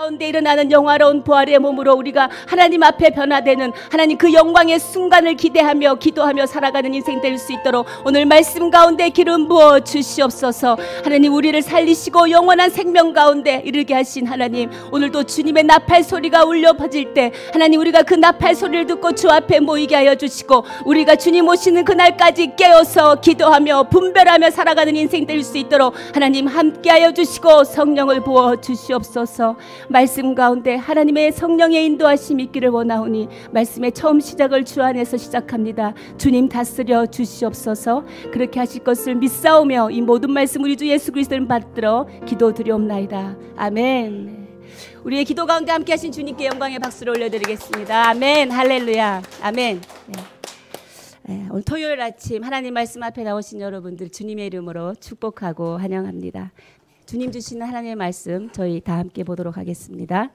가운데 일어나는 영화로운 부활의 몸으로 우리가 하나님 앞에 변화되는 하나님 그 영광의 순간을 기대하며 기도하며 살아가는 인생 될 수 있도록 오늘 말씀 가운데 기름 부어 주시옵소서. 하나님 우리를 살리시고 영원한 생명 가운데 이르게 하신 하나님, 오늘도 주님의 나팔 소리가 울려 퍼질 때 하나님 우리가 그 나팔 소리를 듣고 주 앞에 모이게 하여 주시고 우리가 주님 오시는 그날까지 깨어서 기도하며 분별하며 살아가는 인생 될 수 있도록 하나님 함께하여 주시고 성령을 부어 주시옵소서. 말씀 가운데 하나님의 성령의 인도하심이 있기를 원하오니 말씀의 처음 시작을 주 안에서 시작합니다. 주님 다스려 주시옵소서. 그렇게 하실 것을 믿사오며 이 모든 말씀 우리 주 예수 그리스도를 받들어 기도드리옵나이다. 아멘. 우리의 기도 가운데 함께 하신 주님께 영광의 박수를 올려드리겠습니다. 아멘. 할렐루야. 아멘. 오늘 토요일 아침 하나님 말씀 앞에 나오신 여러분들 주님의 이름으로 축복하고 환영합니다. 주님 주시는 하나님의 말씀 저희 다 함께 보도록 하겠습니다.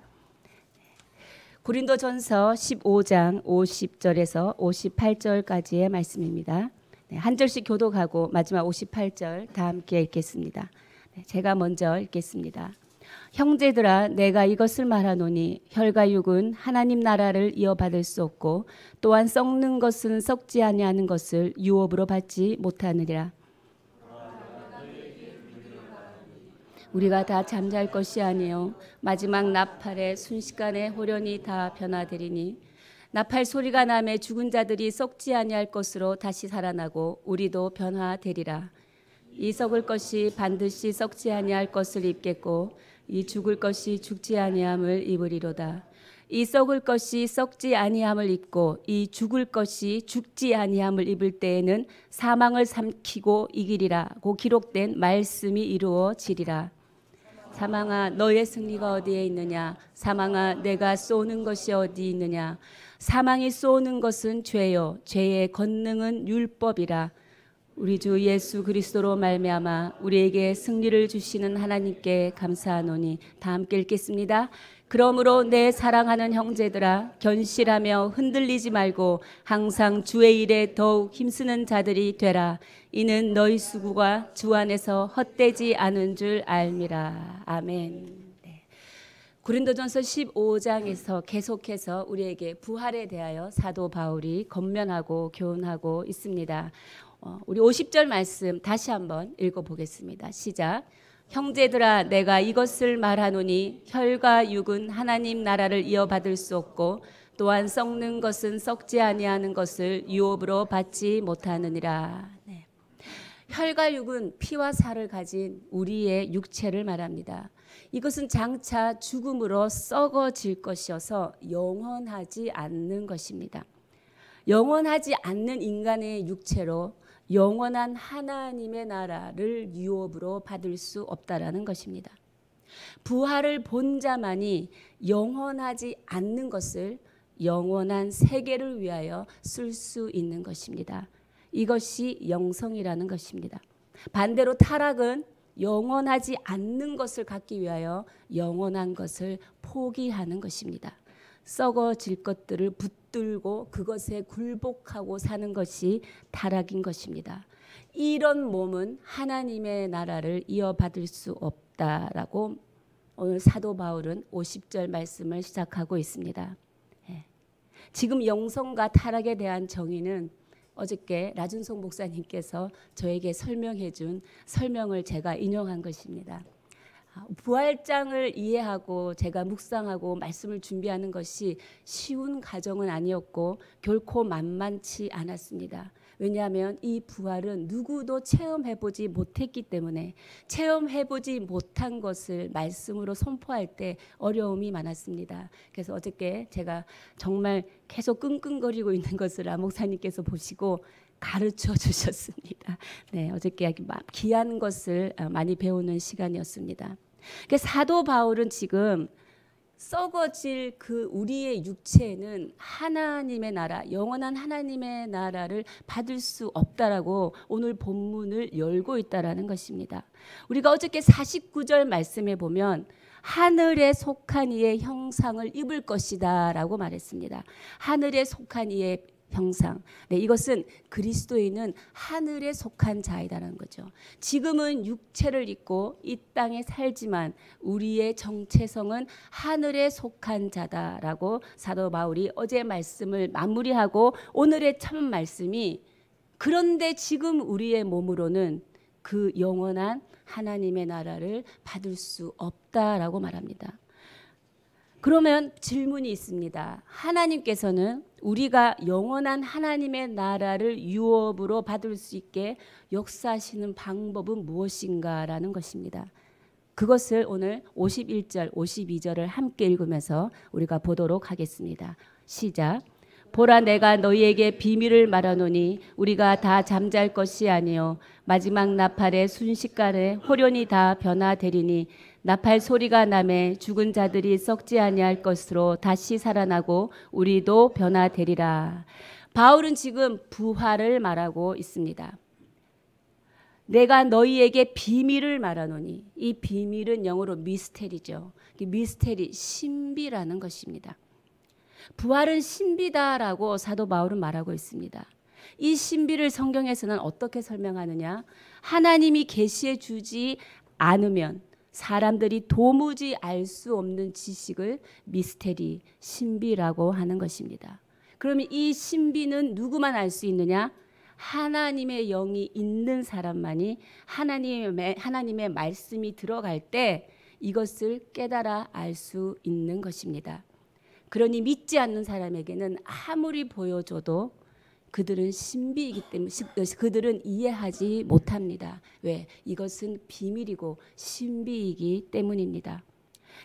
고린도전서 15장 50절에서 58절까지의 말씀입니다. 한 절씩 교독하고 마지막 58절 다 함께 읽겠습니다. 제가 먼저 읽겠습니다. 형제들아 내가 이것을 말하노니 혈과 육은 하나님 나라를 이어받을 수 없고 또한 썩는 것은 썩지 아니하는 것을 유업으로 받지 못하느니라. 우리가 다 잠잘 것이 아니요 마지막 나팔에 순식간에 호련히 다 변화되리니 나팔 소리가 나매 죽은 자들이 썩지 아니할 것으로 다시 살아나고 우리도 변화되리라. 이 썩을 것이 반드시 썩지 아니할 것을 입겠고 이 죽을 것이 죽지 아니함을 입으리로다. 이 썩을 것이 썩지 아니함을 입고 이 죽을 것이 죽지 아니함을 입을 때에는 사망을 삼키고 이기리라고 기록된 말씀이 이루어지리라. 사망아 너의 승리가 어디에 있느냐? 사망아 내가 쏘는 것이 어디 있느냐? 사망이 쏘는 것은 죄요 죄의 권능은 율법이라. 우리 주 예수 그리스도로 말미암아 우리에게 승리를 주시는 하나님께 감사하노니. 다 함께 읽겠습니다. 그러므로 내 사랑하는 형제들아 견실하며 흔들리지 말고 항상 주의 일에 더욱 힘쓰는 자들이 되라. 이는 너희 수고가 주 안에서 헛되지 않은 줄 알미라. 아멘. 고린도전서 15장에서 계속해서 우리에게 부활에 대하여 사도 바울이 권면하고 교훈하고 있습니다. 우리 50절 말씀 다시 한번 읽어보겠습니다. 시작. 형제들아 내가 이것을 말하노니 혈과 육은 하나님 나라를 이어받을 수 없고 또한 썩는 것은 썩지 아니하는 것을 유업으로 받지 못하느니라. 혈과 육은 피와 살을 가진 우리의 육체를 말합니다. 이것은 장차 죽음으로 썩어질 것이어서 영원하지 않는 것입니다. 영원하지 않는 인간의 육체로 영원한 하나님의 나라를 유업으로 받을 수 없다라는 것입니다. 부활을 본 자만이 영원하지 않는 것을 영원한 세계를 위하여 쓸 수 있는 것입니다. 이것이 영성이라는 것입니다. 반대로 타락은 영원하지 않는 것을 갖기 위하여 영원한 것을 포기하는 것입니다. 썩어질 것들을 붙들고 그것에 굴복하고 사는 것이 타락인 것입니다. 이런 몸은 하나님의 나라를 이어받을 수 없다라고 오늘 사도 바울은 50절 말씀을 시작하고 있습니다. 지금 영성과 타락에 대한 정의는 어저께 라준송 목사님께서 저에게 설명해 준 설명을 제가 인용한 것입니다. 부활장을 이해하고 제가 묵상하고 말씀을 준비하는 것이 쉬운 과정은 아니었고 결코 만만치 않았습니다. 왜냐하면 이 부활은 누구도 체험해보지 못했기 때문에 체험해보지 못한 것을 말씀으로 선포할 때 어려움이 많았습니다. 그래서 어저께 제가 정말 계속 끙끙거리고 있는 것을 안 목사님께서 보시고 가르쳐 주셨습니다. 어저께 귀한 것을 많이 배우는 시간이었습니다. 사도 바울은 지금 썩어질 그 우리의 육체는 하나님의 나라, 영원한 하나님의 나라를 받을 수 없다라고 오늘 본문을 열고 있다라는 것입니다. 우리가 어저께 49절 말씀에 보면 하늘에 속한 이의 형상을 입을 것이다 라고 말했습니다. 하늘에 속한 이의 형상. 네, 이것은 그리스도인은 하늘에 속한 자이다라는 거죠. 지금은 육체를 입고 이 땅에 살지만 우리의 정체성은 하늘에 속한 자다라고 사도 바울이 어제 말씀을 마무리하고 오늘의 첫 말씀이 그런데 지금 우리의 몸으로는 그 영원한 하나님의 나라를 받을 수 없다라고 말합니다. 그러면 질문이 있습니다. 하나님께서는 우리가 영원한 하나님의 나라를 유업으로 받을 수 있게 역사하시는 방법은 무엇인가라는 것입니다. 그것을 오늘 51절, 52절을 함께 읽으면서 우리가 보도록 하겠습니다. 시작. 보라 내가 너희에게 비밀을 말하노니 우리가 다 잠잘 것이 아니요 마지막 나팔의 순식간에 호련히 다 변화되리니 나팔 소리가 나매 죽은 자들이 썩지 아니할 것으로 다시 살아나고 우리도 변화되리라. 바울은 지금 부활을 말하고 있습니다. 내가 너희에게 비밀을 말하노니 이 비밀은 영어로 미스테리죠. 미스테리, 신비라는 것입니다. 부활은 신비다라고 사도 바울은 말하고 있습니다. 이 신비를 성경에서는 어떻게 설명하느냐? 하나님이 계시해 주지 않으면 사람들이 도무지 알 수 없는 지식을 미스테리, 신비라고 하는 것입니다. 그러면 이 신비는 누구만 알 수 있느냐? 하나님의 영이 있는 사람만이 하나님의 말씀이 들어갈 때 이것을 깨달아 알 수 있는 것입니다. 그러니 믿지 않는 사람에게는 아무리 보여줘도 그들은 신비이기 때문에 그들은 이해하지 못합니다. 왜? 이것은 비밀이고 신비이기 때문입니다.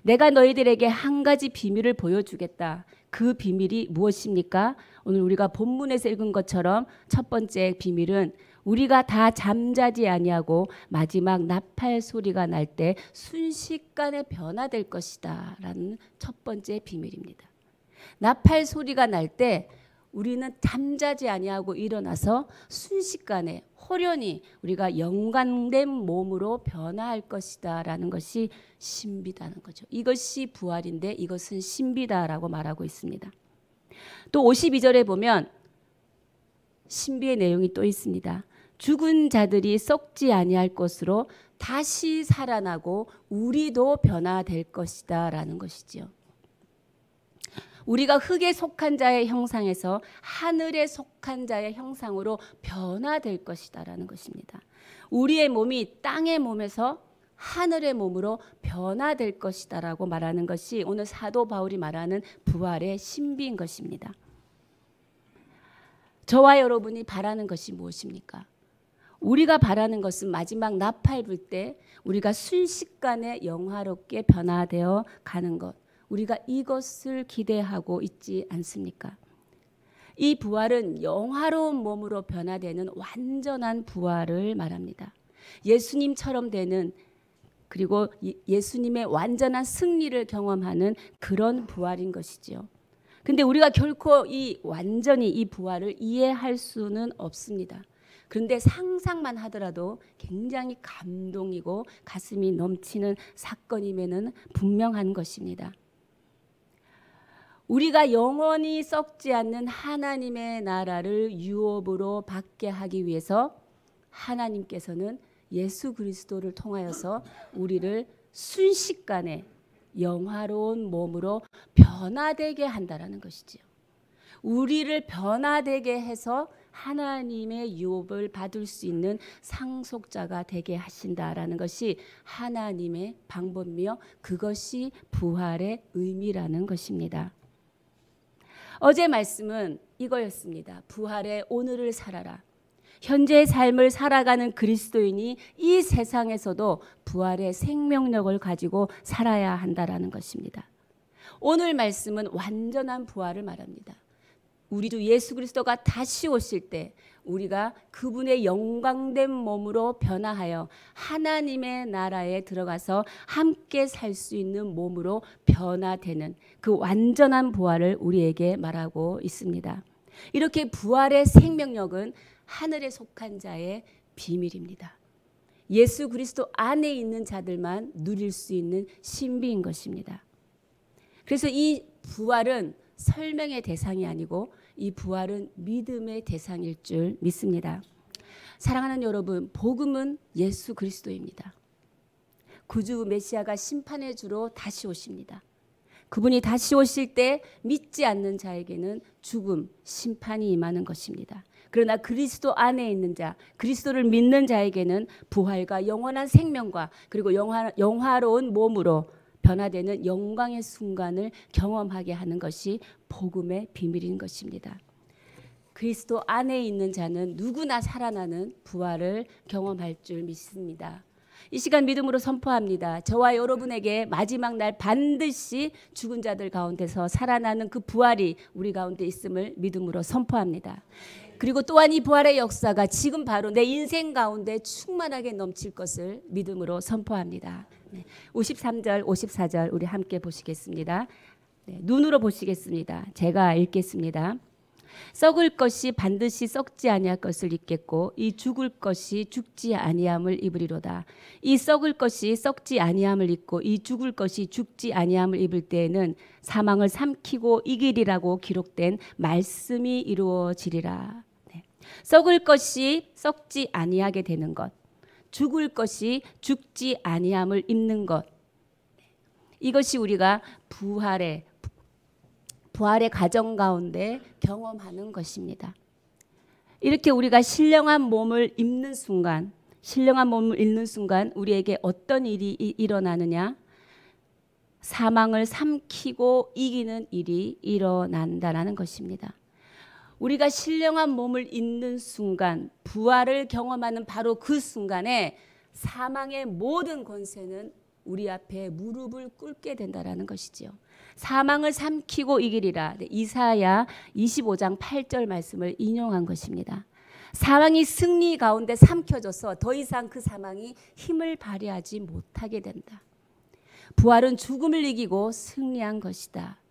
내가 너희들에게 한 가지 비밀을 보여주겠다. 그 비밀이 무엇입니까? 오늘 우리가 본문에서 읽은 것처럼 첫 번째 비밀은 우리가 다 잠자지 아니하고 마지막 나팔 소리가 날 때 순식간에 변화될 것이다 라는 첫 번째 비밀입니다. 나팔 소리가 날 때 우리는 잠자지 아니하고 일어나서 순식간에 호련히 우리가 영광된 몸으로 변화할 것이다 라는 것이 신비다는 거죠. 이것이 부활인데 이것은 신비다라고 말하고 있습니다. 또 52절에 보면 신비의 내용이 또 있습니다. 죽은 자들이 썩지 아니할 것으로 다시 살아나고 우리도 변화될 것이다 라는 것이지요. 우리가 흙에 속한 자의 형상에서 하늘에 속한 자의 형상으로 변화될 것이다 라는 것입니다. 우리의 몸이 땅의 몸에서 하늘의 몸으로 변화될 것이다 라고 말하는 것이 오늘 사도 바울이 말하는 부활의 신비인 것입니다. 저와 여러분이 바라는 것이 무엇입니까? 우리가 바라는 것은 마지막 나팔 불 때 우리가 순식간에 영화롭게 변화되어 가는 것. 우리가 이것을 기대하고 있지 않습니까? 이 부활은 영화로운 몸으로 변화되는 완전한 부활을 말합니다. 예수님처럼 되는 그리고 예수님의 완전한 승리를 경험하는 그런 부활인 것이지요. 근데 우리가 결코 완전히 이 부활을 이해할 수는 없습니다. 그런데 상상만 하더라도 굉장히 감동이고 가슴이 넘치는 사건임에는 분명한 것입니다. 우리가 영원히 썩지 않는 하나님의 나라를 유업으로 받게 하기 위해서 하나님께서는 예수 그리스도를 통하여서 우리를 순식간에 영화로운 몸으로 변화되게 한다라는 것이지요. 우리를 변화되게 해서 하나님의 유업을 받을 수 있는 상속자가 되게 하신다라는 것이 하나님의 방법이며 그것이 부활의 의미라는 것입니다. 어제 말씀은 이거였습니다. 부활의 오늘을 살아라. 현재의 삶을 살아가는 그리스도인이 이 세상에서도 부활의 생명력을 가지고 살아야 한다라는 것입니다. 오늘 말씀은 완전한 부활을 말합니다. 우리도 예수 그리스도가 다시 오실 때 우리가 그분의 영광된 몸으로 변화하여 하나님의 나라에 들어가서 함께 살 수 있는 몸으로 변화되는 그 완전한 부활을 우리에게 말하고 있습니다. 이렇게 부활의 생명력은 하늘에 속한 자의 비밀입니다. 예수 그리스도 안에 있는 자들만 누릴 수 있는 신비인 것입니다. 그래서 이 부활은 설명의 대상이 아니고 이 부활은 믿음의 대상일 줄 믿습니다. 사랑하는 여러분, 복음은 예수 그리스도입니다. 구주 메시아가 심판의 주로 다시 오십니다. 그분이 다시 오실 때 믿지 않는 자에게는 죽음, 심판이 임하는 것입니다. 그러나 그리스도 안에 있는 자, 그리스도를 믿는 자에게는 부활과 영원한 생명과 그리고 영화로운 몸으로 변화되는 영광의 순간을 경험하게 하는 것이 복음의 비밀인 것입니다. 그리스도 안에 있는 자는 누구나 살아나는 부활을 경험할 줄 믿습니다. 이 시간 믿음으로 선포합니다. 저와 여러분에게 마지막 날 반드시 죽은 자들 가운데서 살아나는 그 부활이 우리 가운데 있음을 믿음으로 선포합니다. 그리고 또한 이 부활의 역사가 지금 바로 내 인생 가운데 충만하게 넘칠 것을 믿음으로 선포합니다. 53절, 54절 우리 함께 보시겠습니다. 눈으로 보시겠습니다. 제가 읽겠습니다. 썩을 것이 반드시 썩지 아니할 것을 입겠고 이 죽을 것이 죽지 아니함을 입으리로다. 이 썩을 것이 썩지 아니함을 입고 이 죽을 것이 죽지 아니함을 입을 때에는 사망을 삼키고 이기리라고 기록된 말씀이 이루어지리라. 썩을 것이 썩지 아니하게 되는 것, 죽을 것이 죽지 아니함을 입는 것, 이것이 우리가 부활의 과정 가운데 경험하는 것입니다. 이렇게 우리가 신령한 몸을 입는 순간 우리에게 어떤 일이 일어나느냐? 사망을 삼키고 이기는 일이 일어난다는 것입니다. 우리가 신령한 몸을 입는 순간, 부활을 경험하는 바로 그 순간에 사망의 모든 권세는 우리 앞에 무릎을 꿇게 된다는 것이지요. 사망을 삼키고 이기리라. 이사야 25장 8절 말씀을 인용한 것입니다. 사망이 승리 가운데 삼켜져서 더 이상 그 사망이 힘을 발휘하지 못하게 된다. 부활은 죽음을 이기고 승리한 것이다.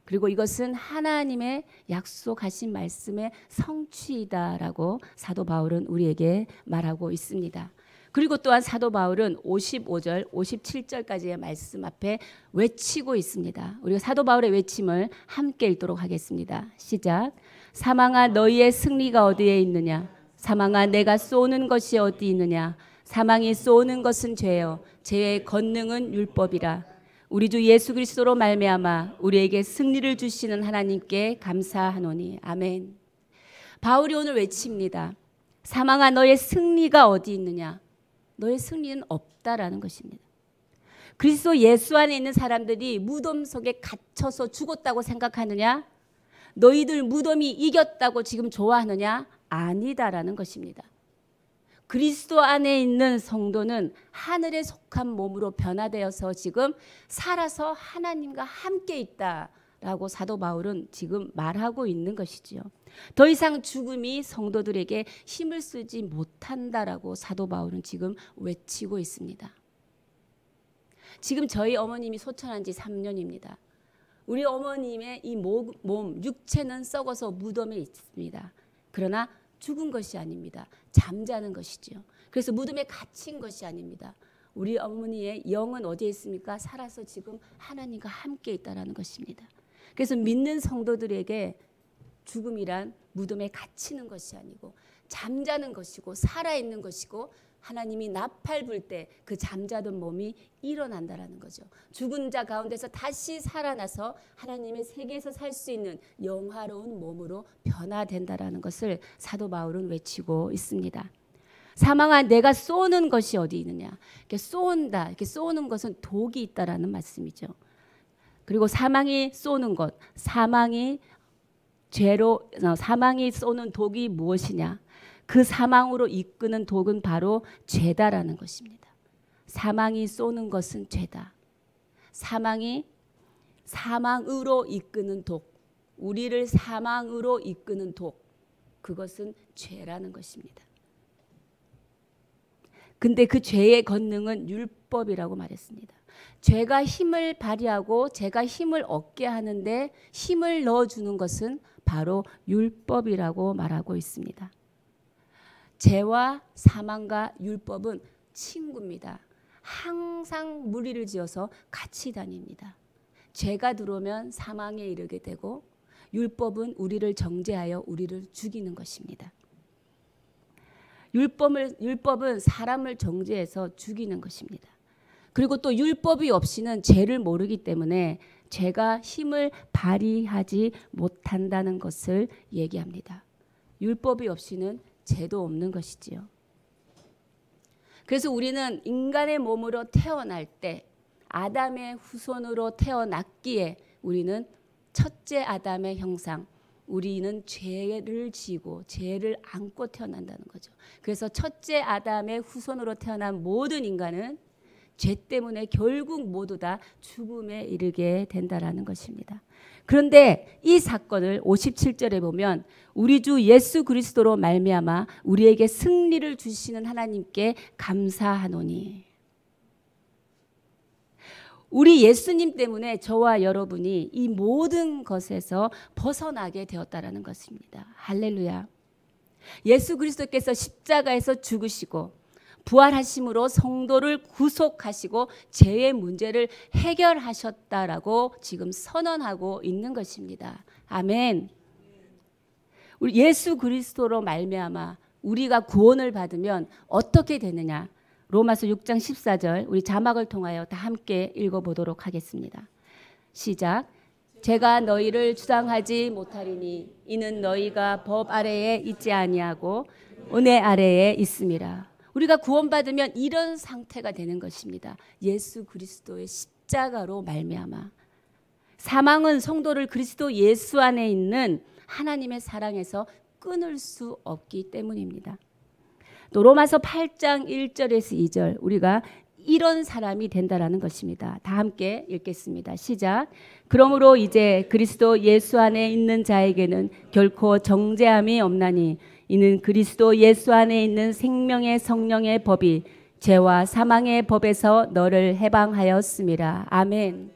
그리고 이것은 하나님의 약속하신 말씀의 성취이다라고 사도 바울은 우리에게 말하고 있습니다. 그리고 또한 사도 바울은 55절, 57절까지의 말씀 앞에 외치고 있습니다. 우리가 사도 바울의 외침을 함께 읽도록 하겠습니다. 시작. 사망아 너희의 승리가 어디에 있느냐? 사망아 내가 쏘는 것이 어디 있느냐? 사망이 쏘는 것은 죄요. 죄의 권능은 율법이라. 우리 주 예수 그리스도로 말미암아 우리에게 승리를 주시는 하나님께 감사하노니. 아멘. 바울이 오늘 외칩니다. 사망아 너의 승리가 어디 있느냐? 너의 승리는 없다라는 것입니다. 그리스도 예수 안에 있는 사람들이 무덤 속에 갇혀서 죽었다고 생각하느냐? 너희들 무덤이 이겼다고 지금 좋아하느냐? 아니다라는 것입니다. 그리스도 안에 있는 성도는 하늘에 속한 몸으로 변화되어서 지금 살아서 하나님과 함께 있다라고 사도 바울은 지금 말하고 있는 것이지요. 더 이상 죽음이 성도들에게 힘을 쓰지 못한다라고 사도 바울은 지금 외치고 있습니다. 지금 저희 어머님이 소천한 지 3년입니다. 우리 어머님의 이 몸, 육체는 썩어서 무덤에 있습니다. 그러나 죽은 것이 아닙니다. 잠자는 것이지요. 그래서 무덤에 갇힌 것이 아닙니다. 우리 어머니의 영은 어디에 있습니까? 살아서 지금 하나님과 함께 있다는 것입니다. 그래서 믿는 성도들에게 죽음이란 무덤에 갇히는 것이 아니고 잠자는 것이고 살아있는 것이고 하나님이 나팔 불 때 그 잠자던 몸이 일어난다라는 거죠. 죽은 자 가운데서 다시 살아나서 하나님의 세계에서 살 수 있는 영화로운 몸으로 변화된다라는 것을 사도 바울은 외치고 있습니다. 사망아 내가 쏘는 것이 어디 있느냐? 이렇게 쏜다. 이렇게 쏘는 것은 독이 있다라는 말씀이죠. 그리고 사망이 쏘는 것, 사망이 쏘는 독이 무엇이냐? 그 사망으로 이끄는 독은 바로 죄다라는 것입니다. 사망이 쏘는 것은 죄다. 사망으로 이끄는 독, 우리를 사망으로 이끄는 독, 그것은 죄라는 것입니다. 근데 그 죄의 권능은 율법이라고 말했습니다. 죄가 힘을 발휘하고 죄가 힘을 얻게 하는데 힘을 넣어주는 것은 바로 율법이라고 말하고 있습니다. 죄와 사망과 율법은 친구입니다. 항상 무리를 지어서 같이 다닙니다. 죄가 들어오면 사망에 이르게 되고 율법은 우리를 정죄하여 우리를 죽이는 것입니다. 율법은 사람을 정죄해서 죽이는 것입니다. 그리고 또 율법이 없이는 죄를 모르기 때문에 죄가 힘을 발휘하지 못한다는 것을 얘기합니다. 율법이 없이는 죄도 없는 것이지요. 그래서 우리는 인간의 몸으로 태어날 때 아담의 후손으로 태어났기에 우리는 첫째 아담의 형상, 우리는 죄를 지고 죄를 안고 태어난다는 거죠. 그래서 첫째 아담의 후손으로 태어난 모든 인간은 죄 때문에 결국 모두 다 죽음에 이르게 된다라는 것입니다. 그런데 이 사건을 57절에 보면 우리 주 예수 그리스도로 말미암아 우리에게 승리를 주시는 하나님께 감사하노니, 우리 예수님 때문에 저와 여러분이 이 모든 것에서 벗어나게 되었다라는 것입니다. 할렐루야. 예수 그리스도께서 십자가에서 죽으시고 부활하심으로 성도를 구속하시고 죄의 문제를 해결하셨다라고 지금 선언하고 있는 것입니다. 아멘. 우리 예수 그리스도로 말미암아 우리가 구원을 받으면 어떻게 되느냐? 로마서 6장 14절 우리 자막을 통하여 다 함께 읽어보도록 하겠습니다. 시작. 제가 너희를 주장하지 못하리니 이는 너희가 법 아래에 있지 아니하고 은혜 아래에 있음이라. 우리가 구원받으면 이런 상태가 되는 것입니다. 예수 그리스도의 십자가로 말미암아. 사망은 성도를 그리스도 예수 안에 있는 하나님의 사랑에서 끊을 수 없기 때문입니다. 또 로마서 8장 1절에서 2절 우리가 이런 사람이 된다라는 것입니다. 다 함께 읽겠습니다. 시작. 그러므로 이제 그리스도 예수 안에 있는 자에게는 결코 정죄함이 없나니 이는 그리스도 예수 안에 있는 생명의 성령의 법이 죄와 사망의 법에서 너를 해방하였음이라. 아멘.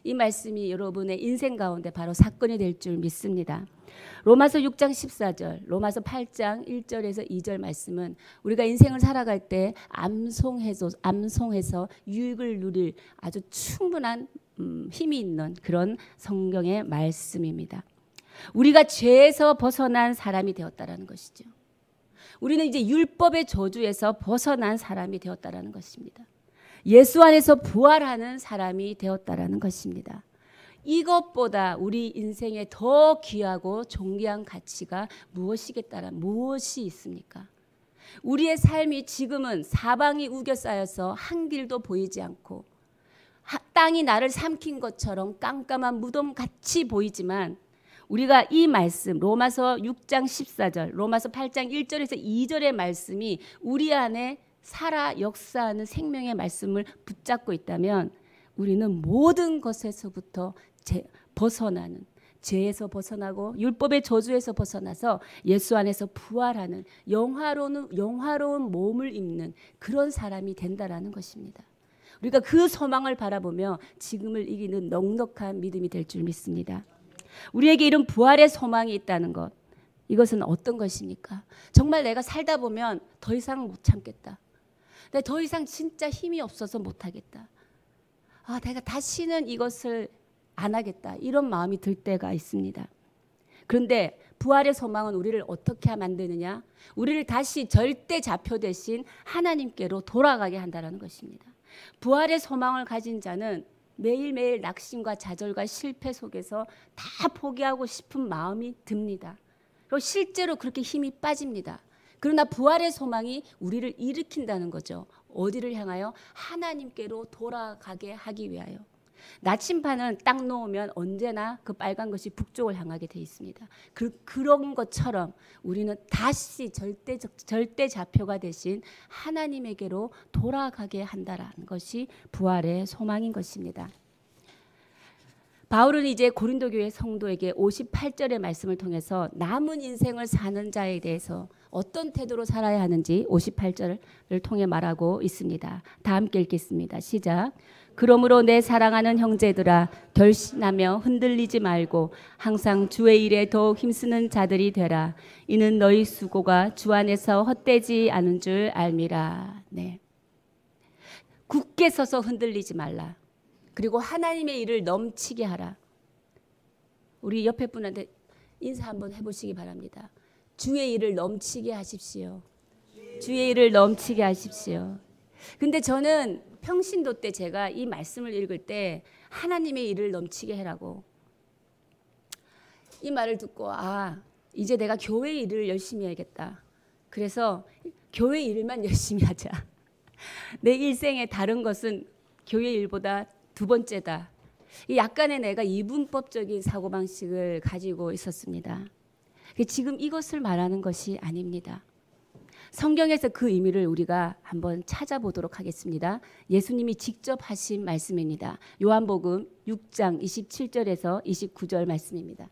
이 말씀이 여러분의 인생 가운데 바로 사건이 될 줄 믿습니다. 로마서 6장 14절, 로마서 8장 1절에서 2절 말씀은 우리가 인생을 살아갈 때 암송해서 유익을 누릴 아주 충분한 힘이 있는 그런 성경의 말씀입니다. 우리가 죄에서 벗어난 사람이 되었다라는 것이죠. 우리는 이제 율법의 저주에서 벗어난 사람이 되었다라는 것입니다. 예수 안에서 부활하는 사람이 되었다라는 것입니다. 이것보다 우리 인생에 더 귀하고 존귀한 가치가 무엇이 있습니까? 우리의 삶이 지금은 사방이 우겨싸여서 한 길도 보이지 않고 땅이 나를 삼킨 것처럼 깜깜한 무덤같이 보이지만 우리가 이 말씀 로마서 6장 14절, 로마서 8장 1절에서 2절의 말씀이 우리 안에 살아 역사하는 생명의 말씀을 붙잡고 있다면 우리는 모든 것에서부터 벗어나는, 죄에서 벗어나고 율법의 저주에서 벗어나서 예수 안에서 부활하는 영화로운 몸을 입는 그런 사람이 된다라는 것입니다. 우리가 그 소망을 바라보며 지금을 이기는 넉넉한 믿음이 될 줄 믿습니다. 우리에게 이런 부활의 소망이 있다는 것, 이것은 어떤 것입니까? 정말 내가 살다 보면 더 이상 못 참겠다. 내가 더 이상 진짜 힘이 없어서 못 하겠다. 내가 다시는 이것을 안 하겠다. 이런 마음이 들 때가 있습니다. 그런데 부활의 소망은 우리를 어떻게 만드느냐? 우리를 다시 절대 좌표 대신 하나님께로 돌아가게 한다는 것입니다. 부활의 소망을 가진 자는 매일매일 낙심과 좌절과 실패 속에서 다 포기하고 싶은 마음이 듭니다. 그리고 실제로 그렇게 힘이 빠집니다. 그러나 부활의 소망이 우리를 일으킨다는 거죠. 어디를 향하여? 하나님께로 돌아가게 하기 위하여. 나침반은 딱 놓으면 언제나 그 빨간 것이 북쪽을 향하게 돼 있습니다. 그런 것처럼 우리는 다시 절대 좌표가 되신 하나님에게로 돌아가게 한다라는 것이 부활의 소망인 것입니다. 바울은 이제 고린도 교회 성도에게 58절의 말씀을 통해서 남은 인생을 사는 자에 대해서 어떤 태도로 살아야 하는지 58절을 통해 말하고 있습니다. 다 함께 읽겠습니다. 시작. 그러므로 내 사랑하는 형제들아 결심하며 흔들리지 말고 항상 주의 일에 더욱 힘쓰는 자들이 되라. 이는 너희 수고가 주 안에서 헛되지 않은 줄 알미라. 네. 굳게 서서 흔들리지 말라. 그리고 하나님의 일을 넘치게 하라. 우리 옆에 분한테 인사 한번 해보시기 바랍니다. 주의 일을 넘치게 하십시오. 주의 일을 넘치게 하십시오. 근데 저는 평신도 때 제가 이 말씀을 읽을 때 하나님의 일을 넘치게 해라고 이 말을 듣고 이제 내가 교회 일을 열심히 해야겠다. 그래서 교회 일만 열심히 하자. 내 일생에 다른 것은 교회 일보다 두 번째다. 약간의 내가 이분법적인 사고방식을 가지고 있었습니다. 지금 이것을 말하는 것이 아닙니다. 성경에서 그 의미를 우리가 한번 찾아보도록 하겠습니다. 예수님이 직접 하신 말씀입니다. 요한복음 6장 27절에서 29절 말씀입니다.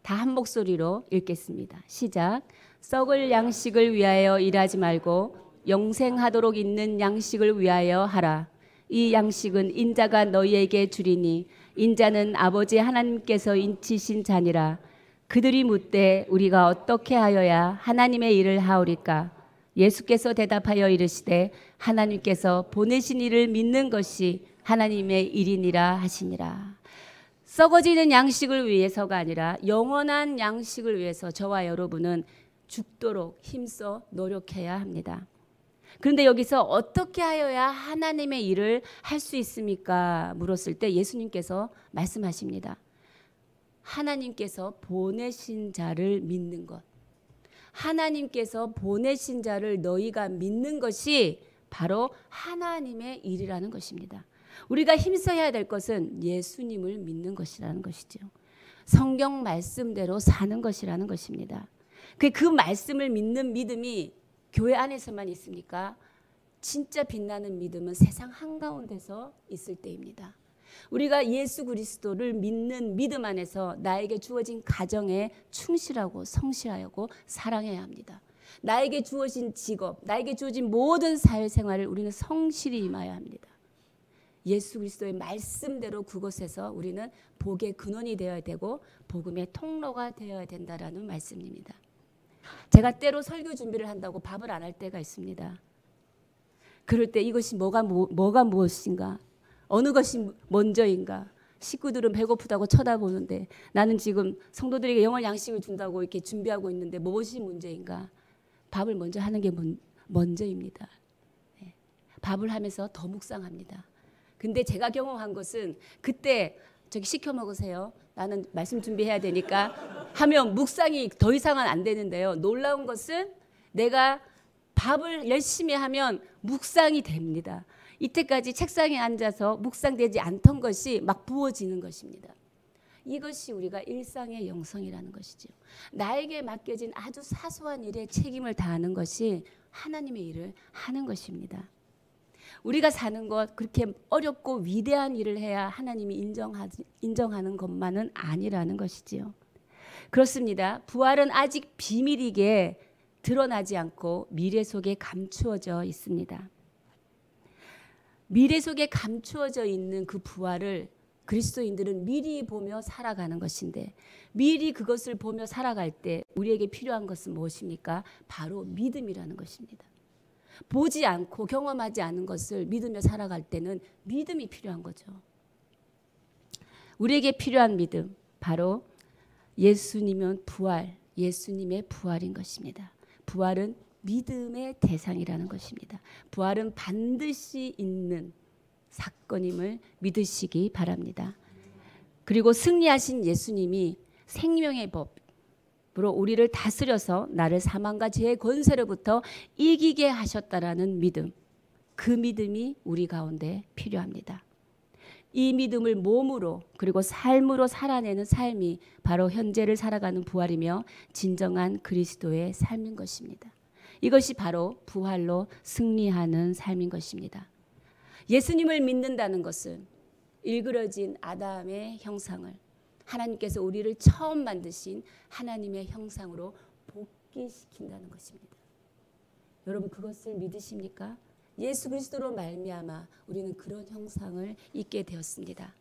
다 한 목소리로 읽겠습니다. 시작. 썩을 양식을 위하여 일하지 말고 영생하도록 있는 양식을 위하여 하라. 이 양식은 인자가 너희에게 주리니 인자는 아버지 하나님께서 인치신 자니라. 그들이 묻되 우리가 어떻게 하여야 하나님의 일을 하오리까? 예수께서 대답하여 이르시되 하나님께서 보내신 이를 믿는 것이 하나님의 일이니라 하시니라. 썩어지는 양식을 위해서가 아니라 영원한 양식을 위해서 저와 여러분은 죽도록 힘써 노력해야 합니다. 그런데 여기서 어떻게 하여야 하나님의 일을 할 수 있습니까? 물었을 때 예수님께서 말씀하십니다. 하나님께서 보내신 자를 믿는 것. 하나님께서 보내신 자를 너희가 믿는 것이 바로 하나님의 일이라는 것입니다. 우리가 힘써야 될 것은 예수님을 믿는 것이라는 것이죠. 성경 말씀대로 사는 것이라는 것입니다. 그 말씀을 믿는 믿음이 교회 안에서만 있습니까? 진짜 빛나는 믿음은 세상 한가운데서 있을 때입니다. 우리가 예수 그리스도를 믿는 믿음 안에서 나에게 주어진 가정에 충실하고 성실하고 사랑해야 합니다. 나에게 주어진 직업, 나에게 주어진 모든 사회생활을 우리는 성실히 임해야 합니다. 예수 그리스도의 말씀대로 그곳에서 우리는 복의 근원이 되어야 되고 복음의 통로가 되어야 된다라는 말씀입니다. 제가 때로 설교 준비를 한다고 밥을 안 할 때가 있습니다. 그럴 때 이것이 뭐가 무엇인가? 어느 것이 먼저인가? 식구들은 배고프다고 쳐다보는데 나는 지금 성도들에게 영원 양식을 준다고 이렇게 준비하고 있는데 무엇이 문제인가? 밥을 먼저 하는 게 먼저입니다. 네. 밥을 하면서 더 묵상합니다. 근데 제가 경험한 것은 그때 저기 시켜 먹으세요. 나는 말씀 준비해야 되니까 하면 묵상이 더 이상은 안 되는데요. 놀라운 것은 내가 밥을 열심히 하면 묵상이 됩니다. 이때까지 책상에 앉아서 묵상되지 않던 것이 막 부어지는 것입니다. 이것이 우리가 일상의 영성이라는 것이죠. 나에게 맡겨진 아주 사소한 일에 책임을 다하는 것이 하나님의 일을 하는 것입니다. 우리가 사는 것 그렇게 어렵고 위대한 일을 해야 하나님이 인정하는 것만은 아니라는 것이지요. 그렇습니다. 부활은 아직 비밀이게 드러나지 않고 미래 속에 감추어져 있습니다. 미래 속에 감추어져 있는 그 부활을 그리스도인들은 미리 보며 살아가는 것인데 미리 그것을 보며 살아갈 때 우리에게 필요한 것은 무엇입니까? 바로 믿음이라는 것입니다. 보지 않고 경험하지 않은 것을 믿으며 살아갈 때는 믿음이 필요한 거죠. 우리에게 필요한 믿음, 바로 예수님은 부활, 예수님의 부활인 것입니다. 부활은 믿음의 대상이라는 것입니다. 부활은 반드시 있는 사건임을 믿으시기 바랍니다. 그리고 승리하신 예수님이 생명의 법으로 우리를 다스려서 나를 사망과 죄의 권세로부터 이기게 하셨다라는 믿음, 그 믿음이 우리 가운데 필요합니다. 이 믿음을 몸으로 그리고 삶으로 살아내는 삶이 바로 현재를 살아가는 부활이며 진정한 그리스도의 삶인 것입니다. 이것이 바로 부활로 승리하는 삶인 것입니다. 예수님을 믿는다는 것은 일그러진 아담의 형상을 하나님께서 우리를 처음 만드신 하나님의 형상으로 복귀시킨다는 것입니다. 여러분 그것을 믿으십니까? 예수 그리스도로 말미암아 우리는 그런 형상을 입게 되었습니다.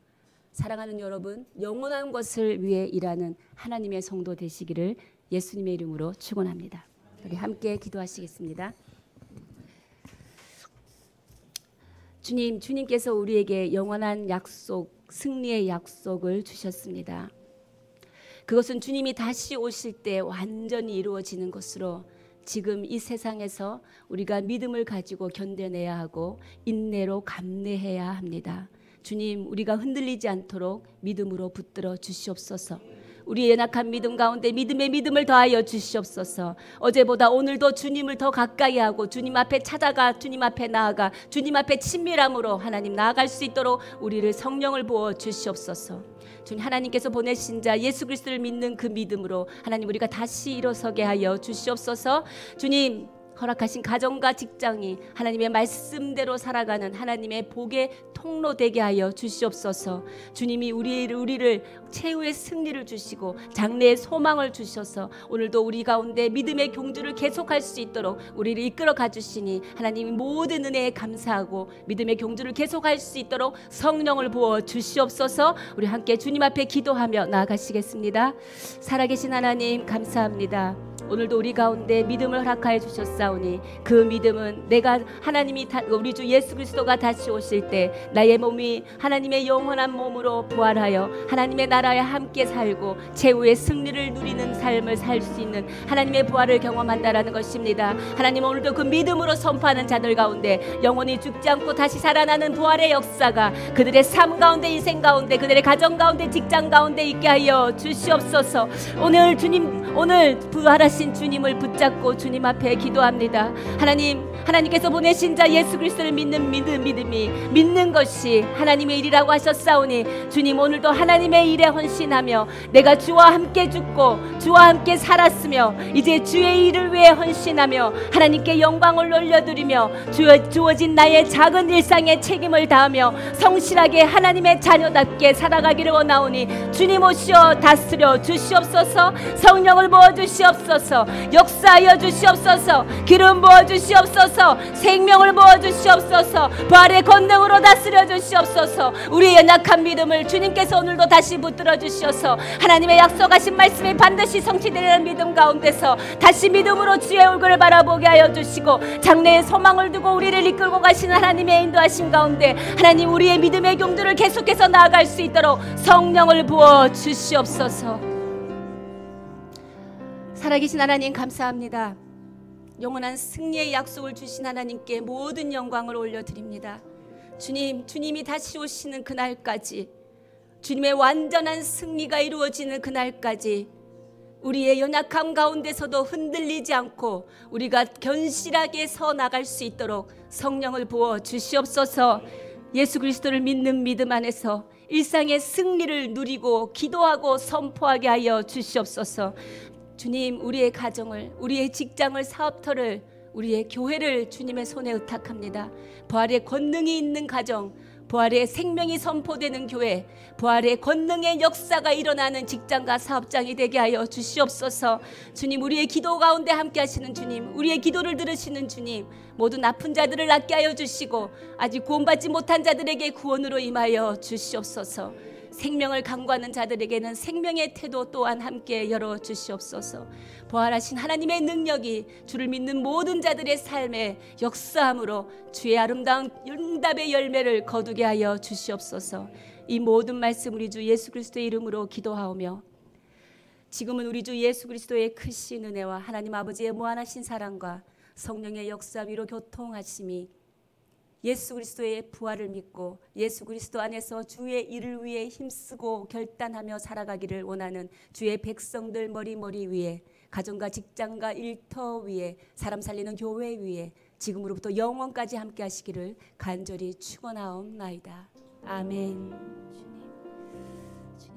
사랑하는 여러분, 영원한 것을 위해 일하는 하나님의 성도 되시기를 예수님의 이름으로 축원합니다. 우리 함께 기도하시겠습니다. 주님께서 우리에게 영원한 약속, 승리의 약속을 주셨습니다. 그것은 주님이 다시 오실 때 완전히 이루어지는 것으로 지금 이 세상에서 우리가 믿음을 가지고 견뎌내야 하고 인내로 감내해야 합니다. 주님, 우리가 흔들리지 않도록 믿음으로 붙들어 주시옵소서. 우리의 연약한 믿음 가운데 믿음의 믿음을 더하여 주시옵소서. 어제보다 오늘도 주님을 더 가까이 하고 주님 앞에 찾아가 주님 앞에 나아가 주님 앞에 친밀함으로 하나님 나아갈 수 있도록 우리를 성령을 부어 주시옵소서. 주님, 하나님께서 보내신 자 예수 그리스도를 믿는 그 믿음으로 하나님 우리가 다시 일어서게 하여 주시옵소서. 주님, 허락하신 가정과 직장이 하나님의 말씀대로 살아가는 하나님의 복의 통로 되게 하여 주시옵소서. 주님이 우리를 최후의 승리를 주시고 장래의 소망을 주셔서 오늘도 우리 가운데 믿음의 경주를 계속할 수 있도록 우리를 이끌어 가주시니 하나님 모든 은혜에 감사하고 믿음의 경주를 계속할 수 있도록 성령을 부어 주시옵소서. 우리 함께 주님 앞에 기도하며 나아가시겠습니다. 살아계신 하나님 감사합니다. 오늘도 우리 가운데 믿음을 허락하여 주셨사오니 그 믿음은 내가 하나님이 우리 주 예수 그리스도가 다시 오실 때 나의 몸이 하나님의 영원한 몸으로 부활하여 하나님의 나라에 함께 살고 최후의 승리를 누리는 삶을 살 수 있는 하나님의 부활을 경험한다라는 것입니다. 하나님, 오늘도 그 믿음으로 선포하는 자들 가운데 영원히 죽지 않고 다시 살아나는 부활의 역사가 그들의 삶 가운데, 인생 가운데, 그들의 가정 가운데, 직장 가운데 있게 하여 주시옵소서. 오늘 주님, 오늘 부활하신 주님을 붙잡고 주님 앞에 기도합니다. 하나님께서 보내신 자 예수 그리스도를 믿는 믿음이 믿는 것이 하나님의 일이라고 하셨사오니 주님, 오늘도 하나님의 일에 헌신하며 내가 주와 함께 죽고 주와 함께 살았으며 이제 주의 일을 위해 헌신하며 하나님께 영광을 올려드리며 주어진 나의 작은 일상에 책임을 다하며 성실하게 하나님의 자녀답게 살아가기를 원하오니 주님 오시어 다스려 주시옵소서. 성령을 부어 주시옵소서. 역사하여 주시옵소서. 기름 부어 주시옵소서. 생명을 부어 주시옵소서. 부활의 권능으로 다스려 주시옵소서. 우리의 연약한 믿음을 주님께서 오늘도 다시 붙들어 주시어서 하나님의 약속하신 말씀이 반드시 성취되는 믿음 가운데서 다시 믿음으로 주의 얼굴을 바라보게 하여 주시고 장래의 소망을 두고 우리를 이끌고 가시는 하나님의 인도하심 가운데 하나님, 우리의 믿음의 경주를 계속해서 나아갈 수 있도록 성령을 부어 주시옵소서. 살아계신 하나님 감사합니다. 영원한 승리의 약속을 주신 하나님께 모든 영광을 올려드립니다. 주님이 다시 오시는 그날까지, 주님의 완전한 승리가 이루어지는 그날까지 우리의 연약함 가운데서도 흔들리지 않고 우리가 견실하게 서 나갈 수 있도록 성령을 부어 주시옵소서. 예수 그리스도를 믿는 믿음 안에서 일상의 승리를 누리고 기도하고 선포하게 하여 주시옵소서. 주님, 우리의 가정을, 우리의 직장을, 사업터를, 우리의 교회를 주님의 손에 의탁합니다. 부활의 권능이 있는 가정, 부활의 생명이 선포되는 교회, 부활의 권능의 역사가 일어나는 직장과 사업장이 되게 하여 주시옵소서. 주님, 우리의 기도 가운데 함께 하시는 주님, 우리의 기도를 들으시는 주님, 모든 아픈 자들을 낫게 하여 주시고 아직 구원받지 못한 자들에게 구원으로 임하여 주시옵소서. 생명을 간구하는 자들에게는 생명의 태도 또한 함께 열어주시옵소서. 부활하신 하나님의 능력이 주를 믿는 모든 자들의 삶에 역사함으로 주의 아름다운 응답의 열매를 거두게 하여 주시옵소서. 이 모든 말씀 우리 주 예수 그리스도의 이름으로 기도하오며 지금은 우리 주 예수 그리스도의 크신 은혜와 하나님 아버지의 무한하신 사랑과 성령의 역사 위로 교통하심이 예수 그리스도의 부활을 믿고 예수 그리스도 안에서 주의 일을 위해 힘쓰고 결단하며 살아가기를 원하는 주의 백성들 머리 위에, 가정과 직장과 일터 위에, 사람 살리는 교회 위에 지금으로부터 영원까지 함께 하시기를 간절히 축원하옵나이다. 아멘. 주님.